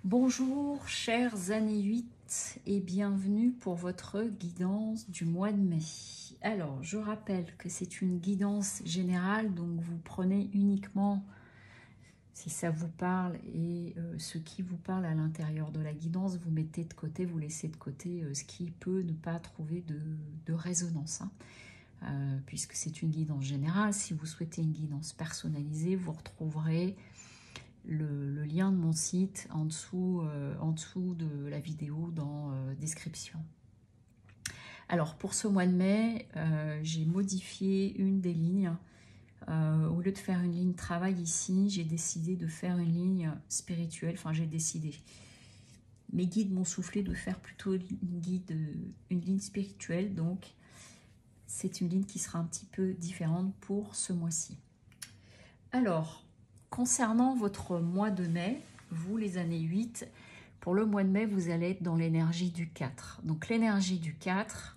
Bonjour chers années 8 et bienvenue pour votre guidance du mois de mai. Alors je rappelle que c'est une guidance générale, donc vous prenez uniquement si ça vous parle et ce qui vous parle à l'intérieur de la guidance, vous mettez de côté, vous laissez de côté ce qui peut ne pas trouver de résonance. Puisque c'est une guidance générale, si vous souhaitez une guidance personnalisée, vous retrouverez le lien de mon site en dessous de la vidéo dans description. Alors pour ce mois de mai, j'ai modifié une des lignes. Au lieu de faire une ligne travail ici, j'ai décidé de faire une ligne spirituelle. Enfin, j'ai décidé. Mes guides m'ont soufflé de faire plutôt une ligne spirituelle. Donc, c'est une ligne qui sera un petit peu différente pour ce mois-ci. Alors, concernant votre mois de mai, vous les années 8, pour le mois de mai, vous allez être dans l'énergie du 4. Donc l'énergie du 4,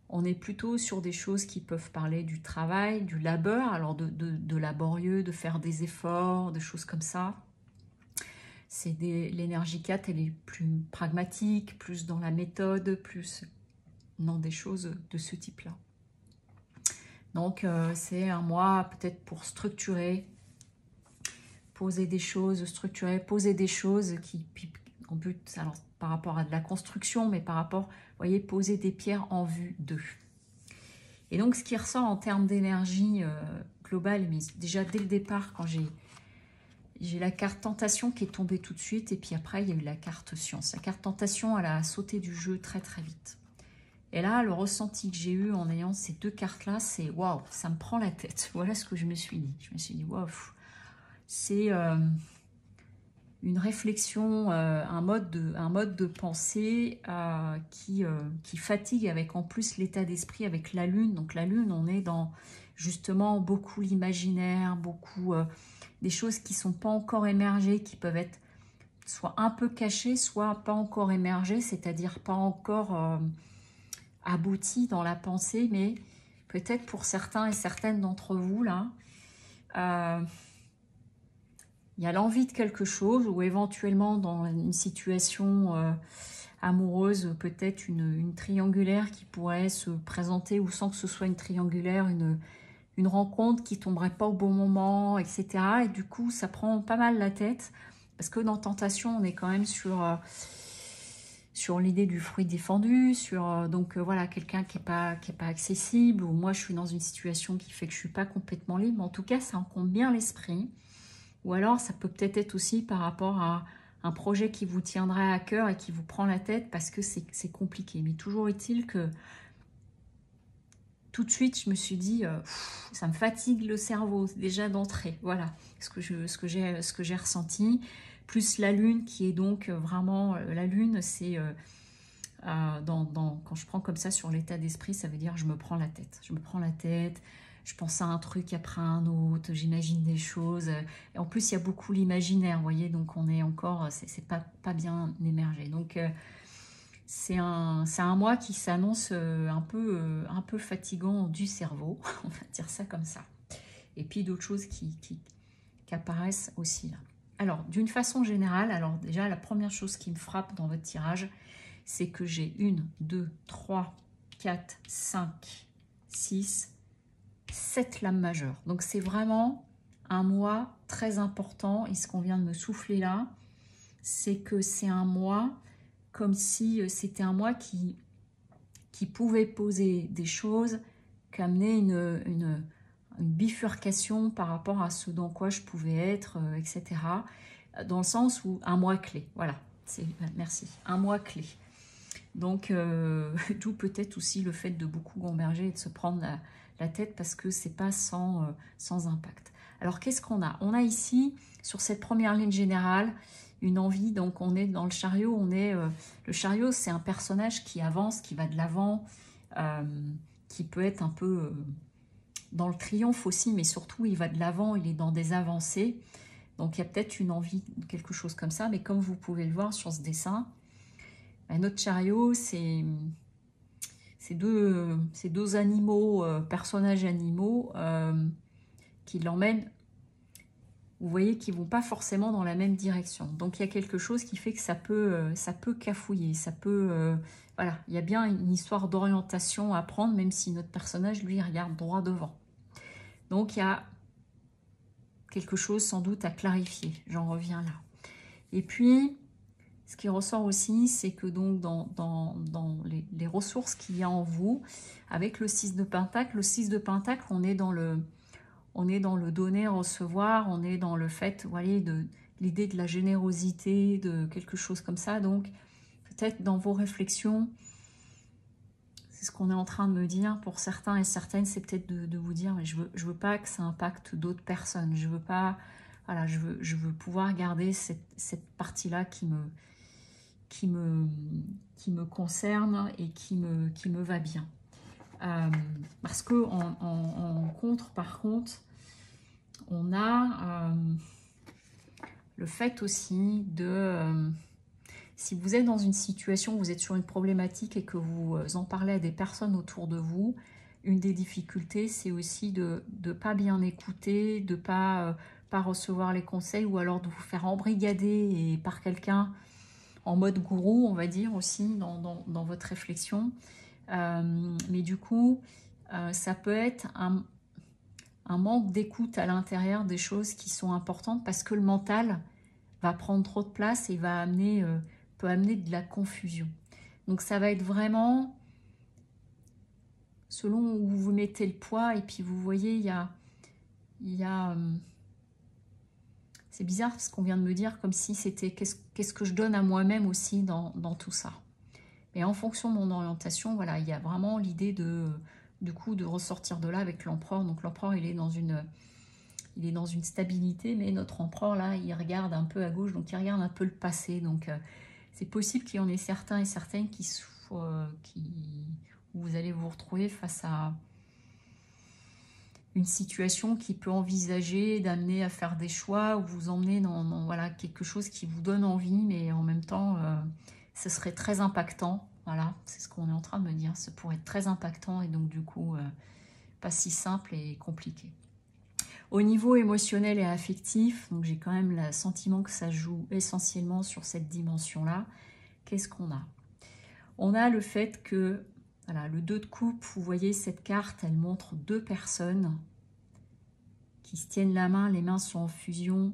on est plutôt sur des choses qui peuvent parler du travail, du labeur, alors de laborieux, de faire des efforts, de choses comme ça. L'énergie 4, elle est plus pragmatique, plus dans la méthode, plus dans des choses de ce type-là. Donc c'est un mois peut-être pour structurer, poser des choses, structurer, poser des choses qui en but, alors par rapport à de la construction, mais par rapport, vous voyez, poser des pierres en vue d'eux. Et donc ce qui ressort en termes d'énergie globale, mais déjà dès le départ, quand j'ai la carte tentation qui est tombée tout de suite, et puis après il y a eu la carte science. La carte tentation, elle a sauté du jeu très très vite. Et là, le ressenti que j'ai eu en ayant ces deux cartes-là, c'est waouh, ça me prend la tête. Voilà ce que je me suis dit. Je me suis dit waouh, c'est une réflexion, un mode de pensée qui fatigue, avec en plus l'état d'esprit avec la lune. Donc la lune, on est dans justement beaucoup l'imaginaire, beaucoup des choses qui ne sont pas encore émergées, qui peuvent être soit un peu cachées, soit pas encore émergées, c'est-à-dire pas encore abouties dans la pensée, mais peut-être pour certains et certaines d'entre vous là, il y a l'envie de quelque chose, ou éventuellement dans une situation amoureuse, peut-être une triangulaire qui pourrait se présenter, ou sans que ce soit une triangulaire, une rencontre qui tomberait pas au bon moment, etc. Et du coup, ça prend pas mal la tête, parce que dans Tentation, on est quand même sur l'idée du fruit défendu, donc voilà, quelqu'un qui est pas accessible, ou moi je suis dans une situation qui fait que je suis pas complètement libre, mais en tout cas, ça encombre bien l'esprit. Ou alors, ça peut peut-être être aussi par rapport à un projet qui vous tiendrait à cœur et qui vous prend la tête parce que c'est compliqué. Mais toujours est-il que tout de suite, je me suis dit, ça me fatigue le cerveau déjà d'entrée. Voilà ce que j'ai ressenti. Plus la lune qui est donc vraiment... la lune, c'est... quand je prends comme ça sur l'état d'esprit, ça veut dire je me prends la tête. Je me prends la tête, je pense à un truc après un autre, j'imagine des choses. Et en plus, il y a beaucoup l'imaginaire, vous voyez, donc on est encore, c'est pas bien émergé. Donc, c'est un mois qui s'annonce un peu fatigant du cerveau, on va dire ça comme ça. Et puis d'autres choses qui apparaissent aussi là. Alors, d'une façon générale, alors déjà, la première chose qui me frappe dans votre tirage, c'est que j'ai 1, 2, 3, 4, 5, 6, 7 lames majeures. Donc c'est vraiment un mois très important. Et ce qu'on vient de me souffler là, c'est que c'est un mois comme si c'était un mois qui pouvait poser des choses, qu'amener une bifurcation par rapport à ce dans quoi je pouvais être, etc. Dans le sens où un mois clé, voilà, merci, un mois clé. Donc, d'où peut-être aussi le fait de beaucoup gamberger et de se prendre la tête, parce que c'est pas sans impact. Alors, qu'est-ce qu'on a? On a ici, sur cette première ligne générale, une envie. Donc, on est dans le chariot. Le chariot, c'est un personnage qui avance, qui va de l'avant, qui peut être un peu dans le triomphe aussi, mais surtout, il va de l'avant, il est dans des avancées. Donc, il y a peut-être une envie, quelque chose comme ça. Mais comme vous pouvez le voir sur ce dessin, notre chariot, c'est deux animaux, personnages animaux, qui l'emmènent vous voyez qu'ils ne vont pas forcément dans la même direction. Donc il y a quelque chose qui fait que ça peut cafouiller, ça peut... voilà, il y a bien une histoire d'orientation à prendre, même si notre personnage, lui, regarde droit devant. Donc il y a quelque chose sans doute à clarifier, j'en reviens là. Et puis, ce qui ressort aussi, c'est que donc dans les ressources qu'il y a en vous, avec le 6 de Pentacle, on est dans le donner, recevoir, on est dans le fait, vous voyez, de l'idée de la générosité, de quelque chose comme ça. Donc, peut-être dans vos réflexions, c'est ce qu'on est en train de me dire pour certains et certaines, c'est peut-être de vous dire, mais je veux pas que ça impacte d'autres personnes. Je veux pas, voilà, je veux pouvoir garder cette partie-là qui me concerne et qui me va bien. Parce que en contre, par contre, on a le fait aussi de... si vous êtes dans une situation, vous êtes sur une problématique et que vous en parlez à des personnes autour de vous, une des difficultés, c'est aussi de ne pas bien écouter, de pas recevoir les conseils ou alors de vous faire embrigader et par quelqu'un en mode gourou, on va dire aussi, dans votre réflexion. Mais du coup, ça peut être un manque d'écoute à l'intérieur des choses qui sont importantes parce que le mental va prendre trop de place et va amener, peut amener de la confusion. Donc ça va être vraiment selon où vous mettez le poids. Et puis vous voyez, il y a c'est bizarre ce qu'on vient de me dire, comme si c'était qu'est-ce que je donne à moi-même aussi dans tout ça. Et en fonction de mon orientation, voilà, il y a vraiment l'idée du coup de ressortir de là avec l'empereur. Donc l'empereur, il est dans une stabilité, mais notre empereur là, il regarde un peu à gauche, donc il regarde un peu le passé. Donc c'est possible qu'il y en ait certains et certaines où vous allez vous retrouver face à une situation qui peut envisager d'amener à faire des choix ou vous emmener dans voilà, quelque chose qui vous donne envie, mais en même temps, ce serait très impactant. Voilà, c'est ce qu'on est en train de me dire. Ça pourrait être très impactant et donc du coup, pas si simple et compliqué. Au niveau émotionnel et affectif, donc j'ai quand même le sentiment que ça joue essentiellement sur cette dimension-là. Qu'est-ce qu'on a? On a le fait que, voilà, le 2 de coupe, vous voyez cette carte, elle montre deux personnes qui se tiennent la main, les mains sont en fusion,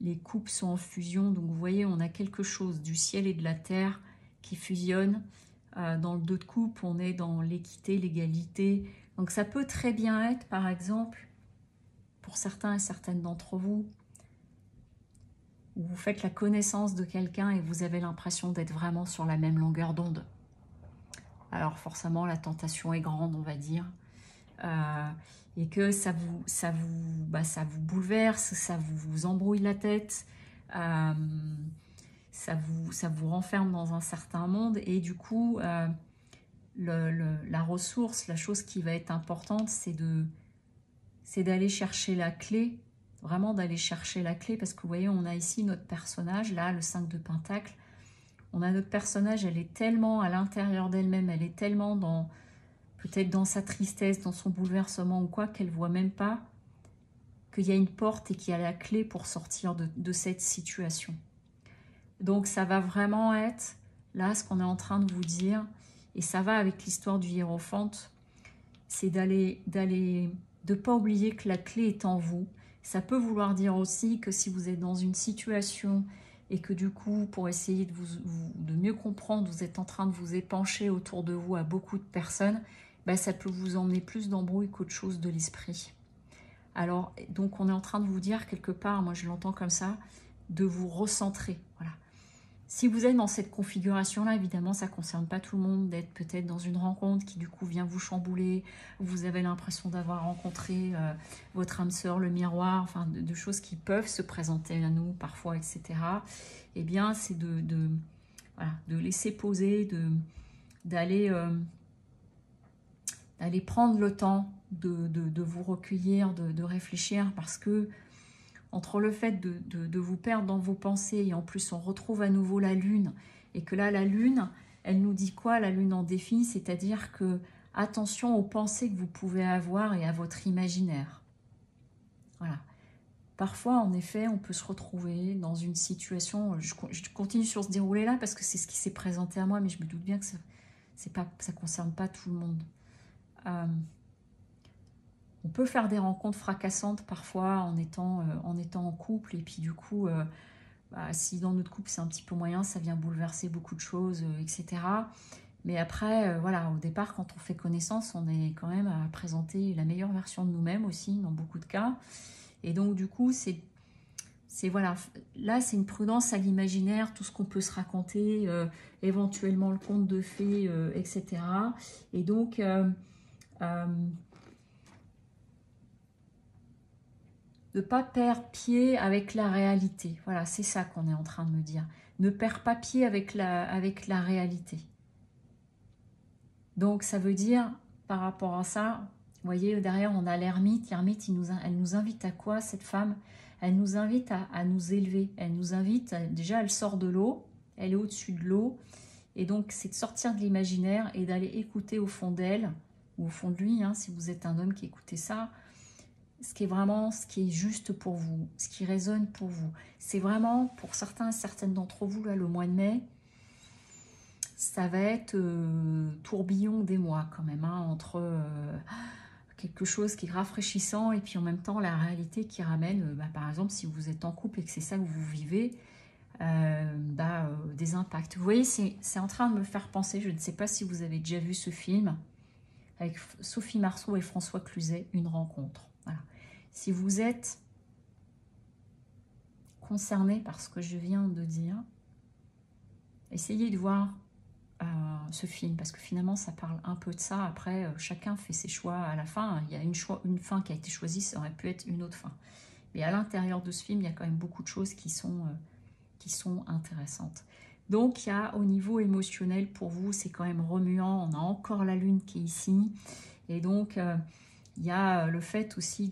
les coupes sont en fusion. Donc vous voyez, on a quelque chose du ciel et de la terre qui fusionnent. Dans le 2 de coupe, on est dans l'équité, l'égalité. Donc ça peut très bien être, par exemple, pour certains et certaines d'entre vous, où vous faites la connaissance de quelqu'un et vous avez l'impression d'être vraiment sur la même longueur d'onde. Alors forcément, la tentation est grande, on va dire. Et que ça vous bouleverse, ça vous embrouille la tête, ça vous renferme dans un certain monde. Et du coup, la ressource, la chose qui va être importante, c'est d'aller chercher la clé, vraiment d'aller chercher la clé, parce que vous voyez, on a ici notre personnage, là, le 5 de Pentacle. On a notre personnage, elle est tellement à l'intérieur d'elle-même, elle est tellement peut-être dans sa tristesse, dans son bouleversement ou quoi, qu'elle ne voit même pas qu'il y a une porte et qu'il y a la clé pour sortir de cette situation. Donc ça va vraiment être, là, ce qu'on est en train de vous dire, et ça va avec l'histoire du hiérophante, c'est de ne pas oublier que la clé est en vous. Ça peut vouloir dire aussi que si vous êtes dans une situation et que du coup, pour essayer de mieux comprendre, vous êtes en train de vous épancher autour de vous à beaucoup de personnes, ben, ça peut vous emmener plus d'embrouille qu'autre chose de l'esprit. Alors, donc on est en train de vous dire quelque part, moi je l'entends comme ça, de vous recentrer. Voilà. Si vous êtes dans cette configuration-là, évidemment, ça ne concerne pas tout le monde, d'être peut-être dans une rencontre qui du coup vient vous chambouler, vous avez l'impression d'avoir rencontré votre âme sœur, le miroir, enfin de choses qui peuvent se présenter à nous parfois, etc. Eh bien, c'est voilà, de laisser poser, d'aller prendre le temps de vous recueillir, de réfléchir, parce que entre le fait de vous perdre dans vos pensées, et en plus on retrouve à nouveau la lune, et que là la lune, elle nous dit quoi, la lune en défi? C'est-à-dire que attention aux pensées que vous pouvez avoir et à votre imaginaire. Voilà. parfois, en effet, on peut se retrouver dans une situation... Je continue sur ce déroulé-là parce que c'est ce qui s'est présenté à moi, mais je me doute bien que ça ne concerne pas tout le monde. On peut faire des rencontres fracassantes parfois en étant en couple, et puis du coup, si dans notre couple c'est un petit peu moyen, ça vient bouleverser beaucoup de choses, etc. Mais après, voilà, au départ, quand on fait connaissance, on est quand même à présenter la meilleure version de nous-mêmes aussi, dans beaucoup de cas. Et donc, du coup, voilà, là, c'est une prudence à l'imaginaire, tout ce qu'on peut se raconter, éventuellement le conte de fées, etc. Et donc, ne pas perdre pied avec la réalité. Voilà, c'est ça qu'on est en train de me dire. Ne perds pas pied avec la réalité. Donc, ça veut dire, par rapport à ça, vous voyez, derrière, on a l'ermite. L'ermite, elle nous invite à quoi, cette femme? Elle nous invite à nous élever. Elle nous invite, déjà, elle sort de l'eau. Elle est au-dessus de l'eau. Et donc, c'est de sortir de l'imaginaire et d'aller écouter au fond d'elle, ou au fond de lui, hein, si vous êtes un homme qui écoutez ça, ce qui est juste pour vous, ce qui résonne pour vous. C'est vraiment, pour certains et certaines d'entre vous, là, le mois de mai, ça va être tourbillon des mois quand même, hein, entre quelque chose qui est rafraîchissant et puis en même temps la réalité qui ramène, par exemple, si vous êtes en couple et que c'est ça que vous vivez, des impacts. Vous voyez, c'est en train de me faire penser, je ne sais pas si vous avez déjà vu ce film, avec Sophie Marceau et François Cluzet, Une rencontre. Voilà. Si vous êtes concerné par ce que je viens de dire, essayez de voir ce film, parce que finalement ça parle un peu de ça. Après, chacun fait ses choix à la fin. Il y a une fin qui a été choisie, ça aurait pu être une autre fin. Mais à l'intérieur de ce film, il y a quand même beaucoup de choses qui sont intéressantes. Donc, il y a au niveau émotionnel, pour vous, c'est quand même remuant. On a encore la lune qui est ici. Et donc, il y a le fait aussi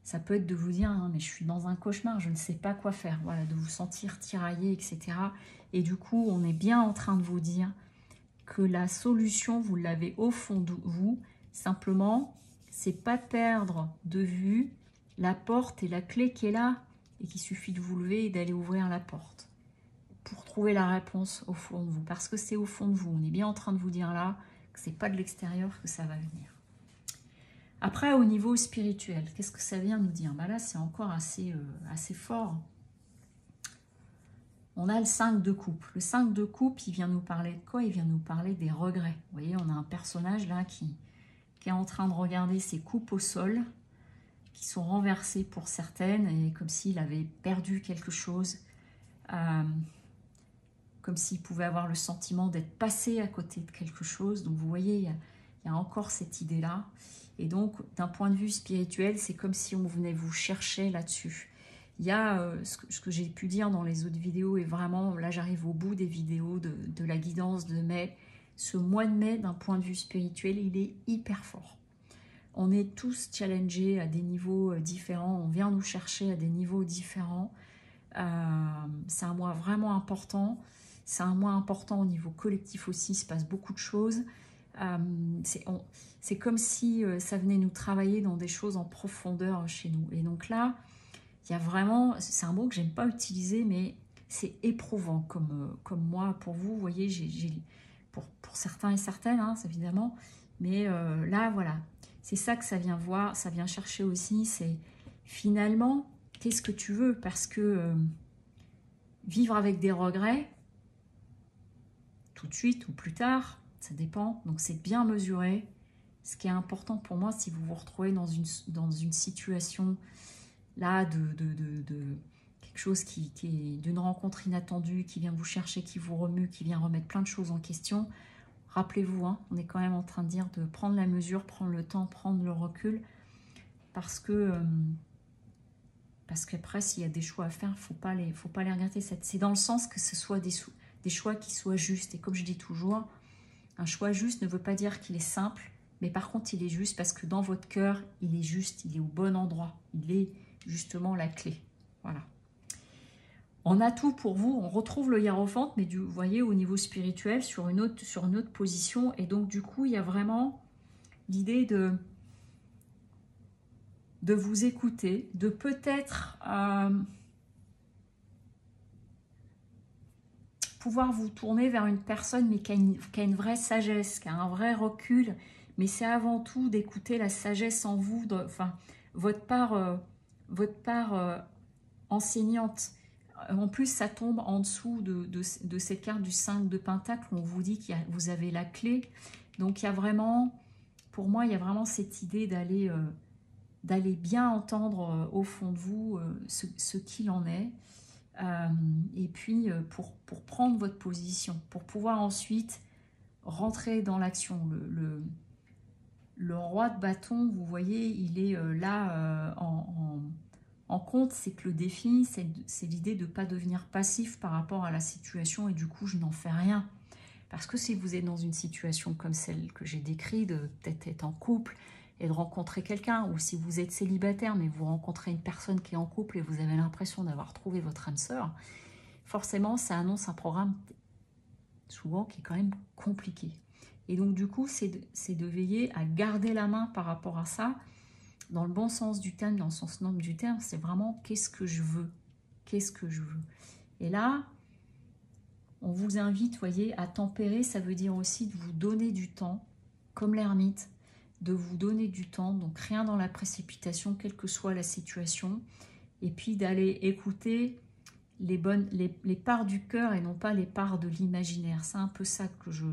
ça peut être de vous dire, hein, mais je suis dans un cauchemar, je ne sais pas quoi faire. Voilà, de vous sentir tiraillé, etc. Et du coup, on est bien en train de vous dire que la solution, vous l'avez au fond de vous. Simplement, c'est pas perdre de vue la porte et la clé qui est là, et qu'il suffit de vous lever et d'aller ouvrir la porte pour trouver la réponse au fond de vous. Parce que c'est au fond de vous. On est bien en train de vous dire là que c'est pas de l'extérieur que ça va venir. Après, au niveau spirituel, qu'est-ce que ça vient nous dire? Là, c'est encore assez fort. On a le 5 de coupe. Le 5 de coupe, il vient nous parler de quoi? Il vient nous parler des regrets. Vous voyez, on a un personnage là qui est en train de regarder ses coupes au sol, qui sont renversées pour certaines, et comme s'il avait perdu quelque chose, comme s'il pouvait avoir le sentiment d'être passé à côté de quelque chose. Donc vous voyez, il y a encore cette idée-là. Et donc, d'un point de vue spirituel, c'est comme si on venait vous chercher là-dessus. Il y a ce que j'ai pu dire dans les autres vidéos, et vraiment, là j'arrive au bout des vidéos de la guidance de mai. Ce mois de mai, d'un point de vue spirituel, il est hyper fort. On est tous challengés à des niveaux différents, on vient nous chercher à des niveaux différents. C'est un mois vraiment important. C'est un mois important au niveau collectif aussi, il se passe beaucoup de choses. C'est comme si ça venait nous travailler dans des choses en profondeur chez nous. Et donc là, il y a vraiment, c'est un mot que j'aime pas utiliser, mais c'est éprouvant comme moi, pour vous. Vous voyez, pour certains et certaines, hein, évidemment. Mais là, voilà, c'est ça que ça vient voir, ça vient chercher aussi. C'est finalement, qu'est-ce que tu veux? Parce que vivre avec des regrets, tout de suite ou plus tard, ça dépend. Donc c'est bien mesuré. Ce qui est important pour moi, si vous vous retrouvez dans une situation là de quelque chose qui est d'une rencontre inattendue, qui vient vous chercher, qui vous remue, qui vient remettre plein de choses en question, rappelez-vous, hein, on est quand même en train de dire de prendre la mesure, prendre le temps, prendre le recul, parce qu'après, s'il y a des choix à faire, faut pas les regretter. C'est dans le sens que ce soit des choix qui soient justes. Et comme je dis toujours, un choix juste ne veut pas dire qu'il est simple, mais par contre, il est juste parce que dans votre cœur, il est juste, il est au bon endroit. Il est justement la clé. Voilà. On a tout pour vous. On retrouve le hiérophante, mais vous voyez, au niveau spirituel, sur une autre position. Et donc, du coup, il y a vraiment l'idée de de vous écouter, de peut-être pouvoir vous tourner vers une personne mais qui a une vraie sagesse, qui a un vrai recul, mais c'est avant tout d'écouter la sagesse en vous, enfin votre part enseignante. En plus, ça tombe en dessous de cette carte du 5 de Pentacle où on vous dit que vous avez la clé. Donc, il y a vraiment, pour moi, il y a vraiment cette idée d'aller bien entendre au fond de vous ce qu'il en est. Et puis, pour prendre votre position, pour pouvoir ensuite rentrer dans l'action. Le roi de bâton, vous voyez, il est là en compte, c'est que le défi, c'est l'idée de ne pas devenir passif par rapport à la situation et du coup, je n'en fais rien. Parce que si vous êtes dans une situation comme celle que j'ai décrite, de peut-être être en couple et de rencontrer quelqu'un, ou si vous êtes célibataire mais vous rencontrez une personne qui est en couple et vous avez l'impression d'avoir trouvé votre âme sœur, forcément, ça annonce un programme souvent qui est quand même compliqué. Et donc, du coup, c'est de veiller à garder la main par rapport à ça, dans le bon sens du terme, dans le sens noble du terme, c'est vraiment qu'est-ce que je veux? Qu'est-ce que je veux? Et là, on vous invite, voyez, à tempérer, ça veut dire aussi de vous donner du temps, comme l'ermite, de vous donner du temps, donc rien dans la précipitation, quelle que soit la situation, et puis d'aller écouter les parts du cœur et non pas les parts de l'imaginaire. C'est un peu ça que je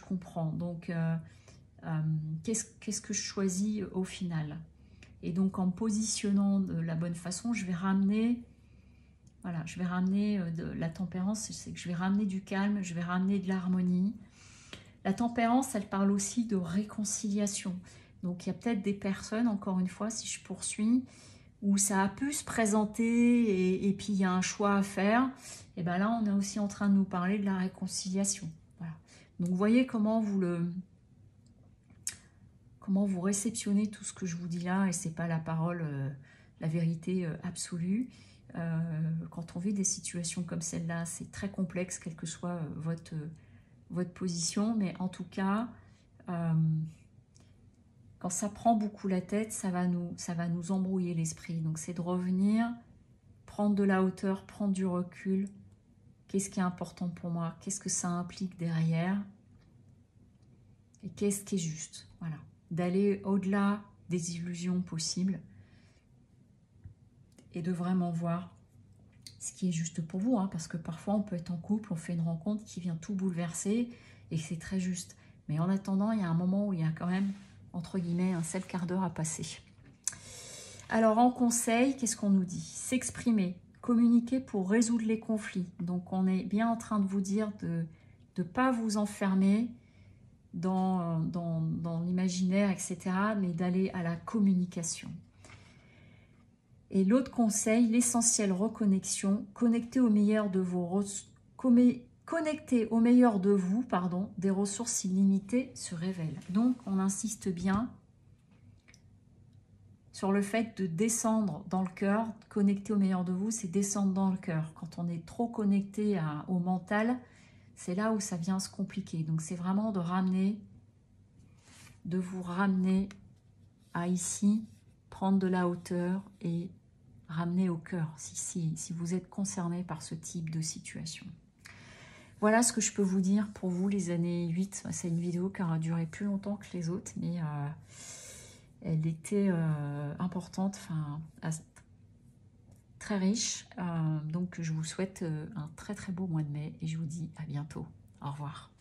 comprends. Donc, qu'est-ce que je choisis au final? Et donc, en me positionnant de la bonne façon, je vais ramener, voilà, je vais ramener de la tempérance, c'est que je vais ramener du calme, je vais ramener de l'harmonie. La tempérance, elle parle aussi de réconciliation. Donc, il y a peut-être des personnes, encore une fois, si je poursuis, où ça a pu se présenter et puis il y a un choix à faire. Et bien là, on est aussi en train de nous parler de la réconciliation. Voilà. Donc, vous voyez comment vous réceptionnez tout ce que je vous dis là, et c'est pas la parole, la vérité absolue. Quand on vit des situations comme celle-là, c'est très complexe, quelle que soit votre position, mais en tout cas, quand ça prend beaucoup la tête, ça va nous embrouiller l'esprit. Donc c'est de revenir, prendre de la hauteur, prendre du recul. Qu'est-ce qui est important pour moi? Qu'est-ce que ça implique derrière? Et qu'est-ce qui est juste? Voilà. D'aller au-delà des illusions possibles et de vraiment voir ce qui est juste pour vous, hein, parce que parfois on peut être en couple, on fait une rencontre qui vient tout bouleverser et c'est très juste. Mais en attendant, il y a un moment où il y a quand même, entre guillemets, un seul quart d'heure à passer. Alors en conseil, qu'est-ce qu'on nous dit? S'exprimer, communiquer pour résoudre les conflits. Donc on est bien en train de vous dire de ne pas vous enfermer dans l'imaginaire, etc., mais d'aller à la communication. Et l'autre conseil, l'essentiel reconnexion, connecter au meilleur de vous, des ressources illimitées se révèlent. Donc, on insiste bien sur le fait de descendre dans le cœur. Connecter au meilleur de vous, c'est descendre dans le cœur. Quand on est trop connecté au mental, c'est là où ça vient se compliquer. Donc, c'est vraiment de vous ramener à ici, prendre de la hauteur et ramener au cœur si vous êtes concerné par ce type de situation. Voilà ce que je peux vous dire pour vous les années 8. C'est une vidéo qui aura duré plus longtemps que les autres, mais elle était importante, enfin très riche. Donc je vous souhaite un très très beau mois de mai et je vous dis à bientôt. Au revoir.